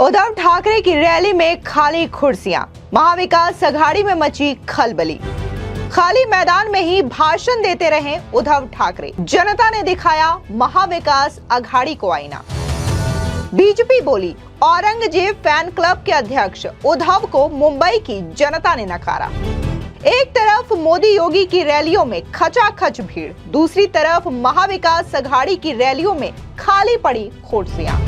उद्धव ठाकरे की रैली में खाली कुर्सियां, महाविकास अघाड़ी में मची खलबली। खाली मैदान में ही भाषण देते रहे उद्धव ठाकरे। जनता ने दिखाया महाविकास अघाड़ी को आईना। बीजेपी बोली, औरंगजेब फैन क्लब के अध्यक्ष उद्धव को मुंबई की जनता ने नकारा। एक तरफ मोदी योगी की रैलियों में खचाखच भीड़, दूसरी तरफ महाविकास अघाड़ी की रैलियों में खाली पड़ी कुर्सियां।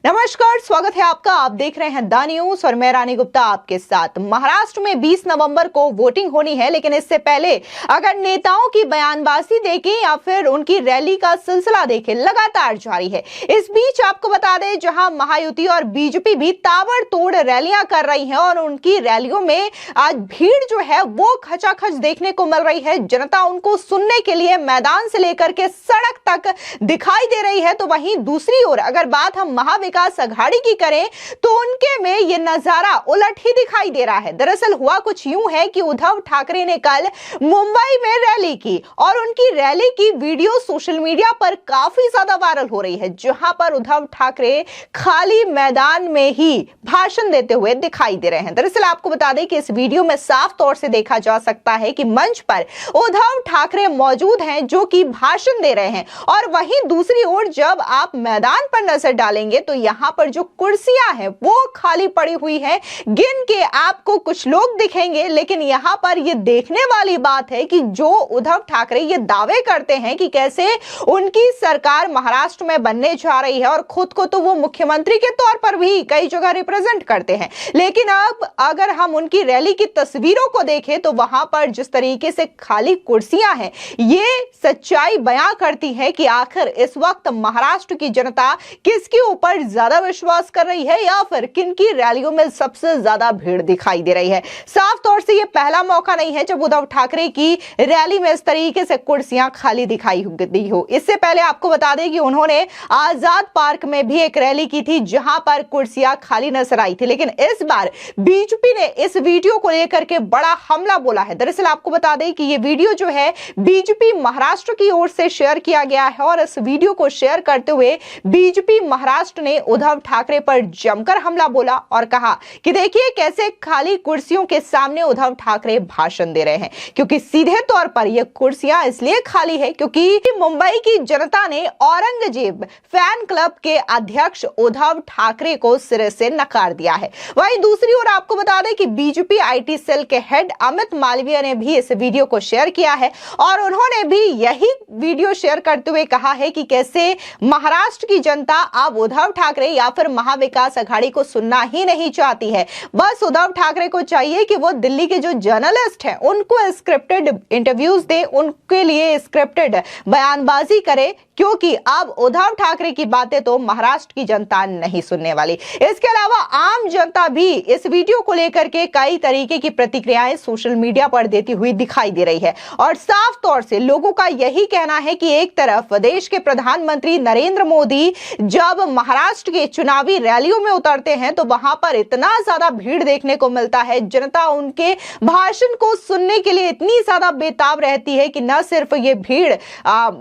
नमस्कार, स्वागत है आपका। आप देख रहे हैं द न्यूज और मैं रानी गुप्ता आपके साथ। महाराष्ट्र में 20 नवंबर को वोटिंग होनी है, लेकिन इससे पहले अगर नेताओं की बयानबाजी देखें या फिर उनकी रैली का सिलसिला देखें, लगातार जारी है। इस बीच आपको बता दें, जहां महायुति और बीजेपी भी ताबड़तोड़ रैलियां कर रही हैं और उनकी रैलियों में आज भीड़ जो है वो खचाखच देखने को मिल रही है। जनता उनको सुनने के लिए मैदान से लेकर के सड़क तक दिखाई दे रही है। तो वहीं दूसरी ओर अगर बात हम महाविकास अघाड़ी की करें तो उनके में यह नजारा उलट ही दिखाई दे रहा है। दरअसल हुआ कुछ यूं है कि उद्धव ठाकरे ने कल मुंबई में रैली की और उनकी रैली की वीडियो सोशल मीडिया पर काफी ज्यादा वायरल हो रही है, जहां पर उद्धव ठाकरे खाली मैदान में ही भाषण देते हुए दिखाई दे रहे हैं। दरअसल आपको बता दें कि इस वीडियो में साफ तौर से देखा जा सकता है कि मंच पर उद्धव ठाकरे मौजूद हैं जो कि भाषण दे रहे हैं, और वहीं दूसरी ओर जब आप मैदान पर नजर डालेंगे तो यहां पर जो कुर्सियां हैं वो खाली पड़ी हुई हैं। गिन के आपको कुछ लोग दिखेंगे, लेकिन यहां पर यह देखने वाली बात है कि जो उद्धव ठाकरे ये दावे करते हैं कि कैसे उनकी सरकार महाराष्ट्र में बनने जा रही है और खुद को तो वो मुख्यमंत्री के तौर पर भी कई जगह रिप्रेजेंट करते हैं, लेकिन अब अगर हम उनकी रैली की तस्वीरों को देखें तो वहां पर जिस तरीके से खाली कुर्सियां हैं, ये सच्चाई बयां करती है कि आखिर इस वक्त महाराष्ट्र की जनता किसके ऊपर ज्यादा विश्वास कर रही है या फिर किनकी रैलियों में सबसे ज्यादा भीड़ दिखाई दे रही है। साफ तौर से यह पहला मौका नहीं है जब उद्धव ठाकरे की रैली में इस तरीके से कुर्सियां खाली दिखाई दी हो। इससे पहले आपको बता दें कि उन्होंने आजाद पार्क में भी एक रैली की थी जहां पर कुर्सियां खाली नजर आई थी, लेकिन इस बार बीजेपी ने इस वीडियो को लेकर के बड़ा हमला बोला है। दरअसल आपको बता दें कि यह वीडियो जो है बीजेपी महाराष्ट्र की ओर से शेयर किया गया है और इस वीडियो को शेयर करते हुए बीजेपी महाराष्ट्र ने उद्धव ठाकरे पर जमकर हमला बोला और कहा कि देखिए कैसे खाली कुर्सियों के सामने उद्धव ठाकरे भाषण दे रहे हैं, क्योंकि सीधे तौर पर ये कुर्सियां इसलिए खाली है क्योंकि मुंबई की जनता ने औरंगजेब फैन क्लब के अध्यक्ष उद्धव ठाकरे को सिरे से नकार दिया है। वहीं दूसरी ओर आपको बता दें कि बीजेपी आईटी सेल के हेड अमित मालवीय ने भी इस वीडियो को शेयर किया है और उन्होंने भी यही वीडियो शेयर करते हुए कहा है कि कैसे महाराष्ट्र की जनता अब उद्धव ठाकरे या फिर महाविकास अघाड़ी को सुनना ही नहीं चाहती है। बस उद्धव ठाकरे को चाहिए कि वो दिल्ली के जो जर्नलिस्ट हैं उनको स्क्रिप्टेड इंटरव्यूज दे, उनके लिए स्क्रिप्टेड बयानबाजी करे, क्योंकि अब उद्धव ठाकरे की बातें तो महाराष्ट्र की जनता नहीं सुनने वाली। इसके अलावा आम जनता भी इस वीडियो को लेकर के कई तरीके की प्रतिक्रियाएं सोशल मीडिया पर देती हुई दिखाई दे रही है और साफ तौर से लोगों का यही कहना है कि एक तरफ देश के प्रधानमंत्री नरेंद्र मोदी जब महाराष्ट्र के चुनावी रैलियों में उतरते हैं तो वहां पर इतना ज्यादा भीड़ देखने को मिलता है, जनता उनके भाषण को सुनने के लिए इतनी ज्यादा बेताब रहती है कि न सिर्फ ये भीड़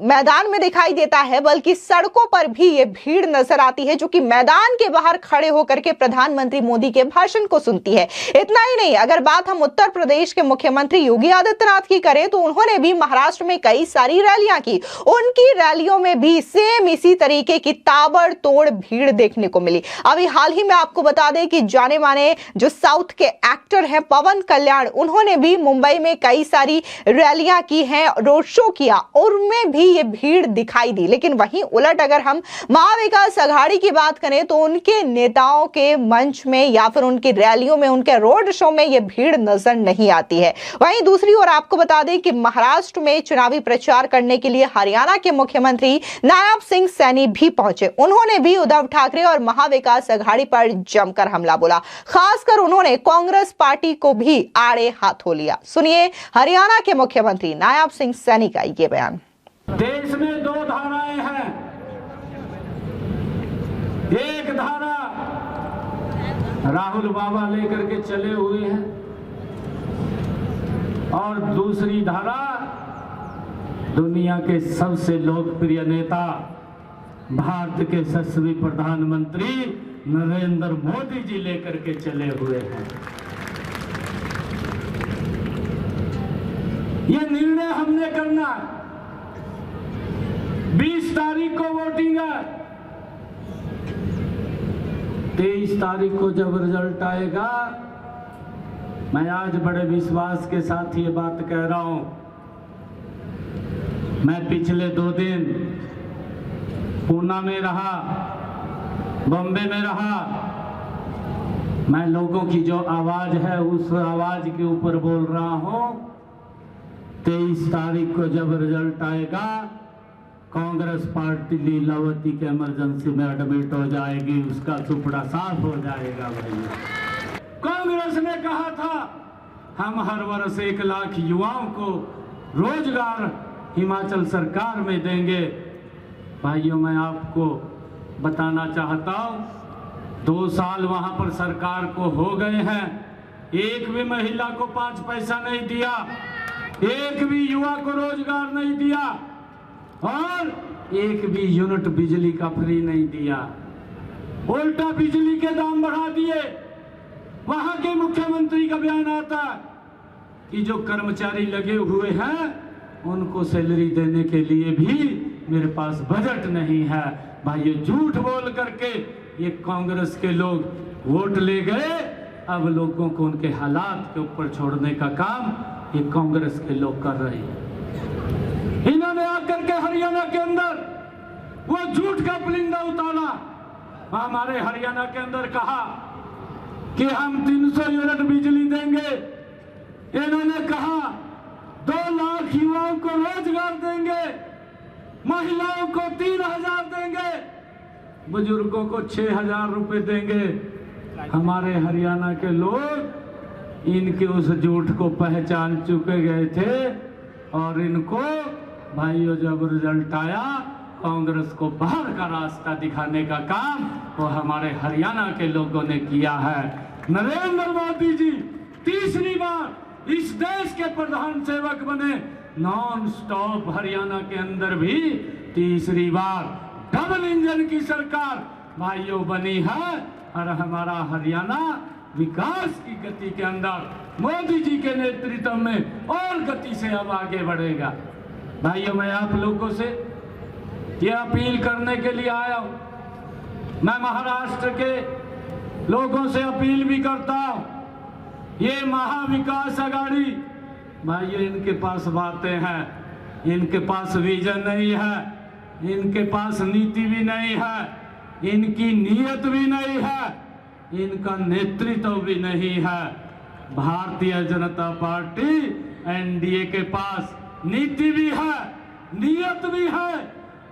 मैदान में दिखाई देता है बल्कि सड़कों पर भी ये भीड़ नजर आती है जो कि मैदान के बाहर खड़े होकर के प्रधानमंत्री मोदी के भाषण को सुनती है। इतना ही नहीं, अगर बात हम उत्तर प्रदेश के मुख्यमंत्री योगी आदित्यनाथ की करें तो उन्होंने भी महाराष्ट्र में कई सारी रैलियां की, उनकी रैलियों में भी सेम इसी तरीके की ताबड़तोड़ भीड़ देखने को मिली। अभी हाल ही में आपको बता दें कि जाने माने जो साउथ के एक्टर हैं पवन कल्याण, उन्होंने भी मुंबई में कई सारी रैलियां की हैं, रोड शो किया और उनमें भी ये भीड़ दिखाई दी। लेकिन वहीं उलट अगर हम महाविकास अघाड़ी की बात करें तो उनके नेताओं के मंच में या फिर उनकी रैलियों में, उनके रोड शो में ये भीड़ नजर नहीं आती है। वहीं दूसरी ओर आपको बता दें कि महाराष्ट्र में चुनावी प्रचार करने के लिए हरियाणा के मुख्यमंत्री नायब सिंह सैनी भी पहुंचे। उन्होंने भी उद्धव ठाकरे और महाविकास अघाड़ी पर जमकर हमला बोला। खासकर उन्होंने कांग्रेस पार्टी को भी आड़े हाथों लिया। सुनिए हरियाणा के मुख्यमंत्री नायब सिंह सैनी का ये बयान। देश में दो धाराएं हैं, एक धारा राहुल बाबा लेकर के चले हुए हैं और दूसरी धारा दुनिया के सबसे लोकप्रिय नेता, भारत के यशस्वी प्रधानमंत्री नरेंद्र मोदी जी लेकर के चले हुए हैं। ये निर्णय हमने करना है। 20 तारीख को वोटिंग है। 23 तारीख को जब रिजल्ट आएगा, मैं आज बड़े विश्वास के साथ ये बात कह रहा हूं। मैं पिछले 2 दिन पूना में रहा, बॉम्बे में रहा। मैं लोगों की जो आवाज है उस आवाज के ऊपर बोल रहा हूं। 23 तारीख को जब रिजल्ट आएगा, कांग्रेस पार्टी लीलावती के इमरजेंसी में एडमिट हो जाएगी, उसका सुपड़ा साफ हो जाएगा। भाई, कांग्रेस ने कहा था हम हर वर्ष 1 लाख युवाओं को रोजगार हिमाचल सरकार में देंगे। भाइयों, मैं आपको बताना चाहता हूं, 2 साल वहां पर सरकार को हो गए हैं, एक भी महिला को 5 पैसा नहीं दिया, एक भी युवा को रोजगार नहीं दिया और एक भी यूनिट बिजली का फ्री नहीं दिया। उल्टा बिजली के दाम बढ़ा दिए। वहां के मुख्यमंत्री का बयान आता है कि जो कर्मचारी लगे हुए हैं उनको सैलरी देने के लिए भी मेरे पास बजट नहीं है। भाई, ये झूठ बोल करके ये कांग्रेस के लोग वोट ले गए। अब लोगों को उनके हालात के ऊपर छोड़ने का काम ये कांग्रेस के लोग कर रहे हैं। इन्होंने आकर के हरियाणा के अंदर वो झूठ का पुलिंदा उतारा। हमारे हरियाणा के अंदर कहा कि हम 300 यूनिट बिजली देंगे। इन्होंने कहा 2 लाख युवाओं को रोजगार देंगे, महिलाओं को 3,000 देंगे, बुजुर्गों को 6,000 रुपए देंगे। हमारे हरियाणा के लोग इनके उस झूठ को पहचान चुके गए थे और इनको भाइयों जब रिजल्ट आया, कांग्रेस को बाहर का रास्ता दिखाने का काम वो हमारे हरियाणा के लोगों ने किया है। नरेंद्र मोदी जी तीसरी बार इस देश के प्रधान सेवक बने। नॉन स्टॉप हरियाणा के अंदर भी तीसरी बार डबल इंजन की सरकार भाइयों बनी है और हमारा हरियाणा विकास की गति के अंदर मोदी जी के नेतृत्व में और गति से अब आगे बढ़ेगा। भाइयों, मैं आप लोगों से ये अपील करने के लिए आया हूं। मैं महाराष्ट्र के लोगों से अपील भी करता हूं। ये महाविकास आघाड़ी भाइयों, इनके पास बातें हैं, इनके पास विजन नहीं है, इनके पास नीति भी नहीं है, इनकी नीयत भी नहीं है, इनका नेतृत्व भी नहीं है। भारतीय जनता पार्टी एनडीए के पास नीति भी है, नीयत भी है,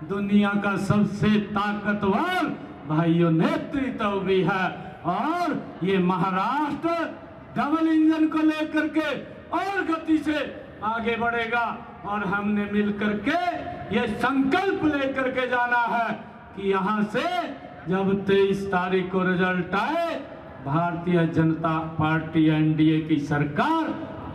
दुनिया का सबसे ताकतवर भाइयों नेतृत्व भी है और ये महाराष्ट्र डबल इंजन को लेकर के और गति से आगे बढ़ेगा और हमने मिलकर के ये संकल्प लेकर के जाना है कि यहाँ से जब 23 तारीख को रिजल्ट आए, भारतीय जनता पार्टी एनडीए की सरकार,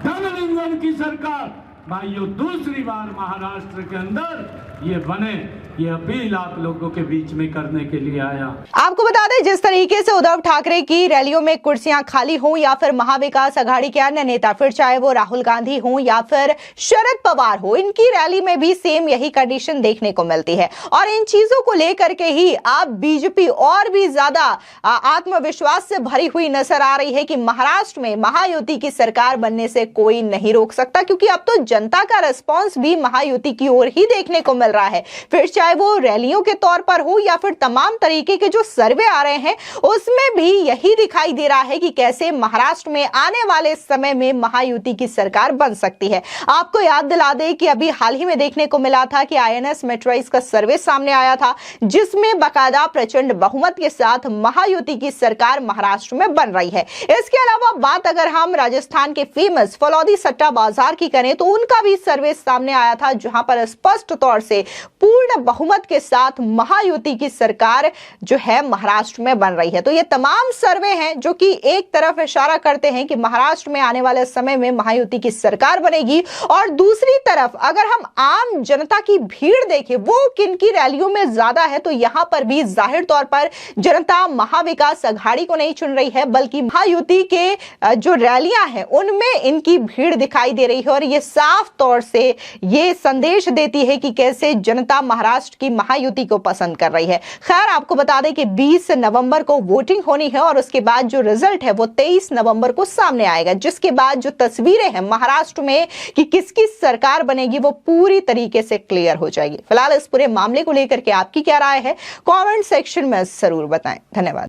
डबल इंजन की सरकार भाइयों दूसरी बार महाराष्ट्र के अंदर ये बने। ये अपील आप लोगों के बीच में करने के लिए आया। आपको बता दें, जिस तरीके से उद्धव ठाकरे की रैलियों में कुर्सियां खाली हों या फिर महाविकास आघाड़ी के अन्य नेता, फिर चाहे वो राहुल गांधी हों या फिर शरद पवार हो, इनकी रैली में भी सेम यही कंडीशन देखने को मिलती है। और इन चीजों को लेकर के ही आप बीजेपी और भी ज्यादा आत्मविश्वास से भरी हुई नजर आ रही है कि महाराष्ट्र में महायुति की सरकार बनने से कोई नहीं रोक सकता, क्योंकि अब तो जनता का रिस्पॉन्स भी महायुति की ओर ही देखने को मिल रहा है। फिर चाहे वो रैलियों के तौर पर हो या फिर तमाम तरीके के जो सर्वे आ रहे हैं, उसमें भी यही दिखाई दे रहा है कि कैसे महाराष्ट्र में आने वाले समय में महायुति की सरकार बन सकती है। आपको याद दिला दें कि अभी हाल ही में देखने को मिला था कि आईएनएस मेट्राइज का सर्वे सामने आया था, जिसमें बाकायदा प्रचंड बहुमत के साथ महायुति की सरकार महाराष्ट्र में बन रही है। इसके अलावा बात अगर हम राजस्थान के फेमस फलौदी सट्टा बाजार की करें, तो उनका भी सर्वे सामने आया था, जहां पर स्पष्ट तौर से पूर्ण बहुमत के साथ महायुति की सरकार जो है महाराष्ट्र में बन रही है। तो ये तमाम सर्वे हैं जो कि एक तरफ इशारा करते हैं कि महाराष्ट्र में आने वाले समय में महायुति की सरकार बनेगी, और दूसरी तरफ अगर हम आम जनता की भीड़ देखें वो किन की रैलियों में ज्यादा है, तो यहां पर भी जाहिर तौर पर जनता महाविकास अघाड़ी को नहीं चुन रही है, बल्कि महायुति के जो रैलियां हैं उनमें इनकी भीड़ दिखाई दे रही है। और ये साफ तौर से ये संदेश देती है कि कैसे जनता महाराष्ट्र की महायुति को पसंद कर रही है। खैर, आपको बता दें कि 20 नवंबर को वोटिंग होनी है और उसके बाद जो रिजल्ट है वो 23 नवंबर को सामने आएगा, जिसके बाद जो तस्वीरें हैं महाराष्ट्र में कि किसकी सरकार बनेगी वो पूरी तरीके से क्लियर हो जाएगी। फिलहाल इस पूरे मामले को लेकर के आपकी क्या राय है, कमेंट सेक्शन में जरूर बताएं। धन्यवाद।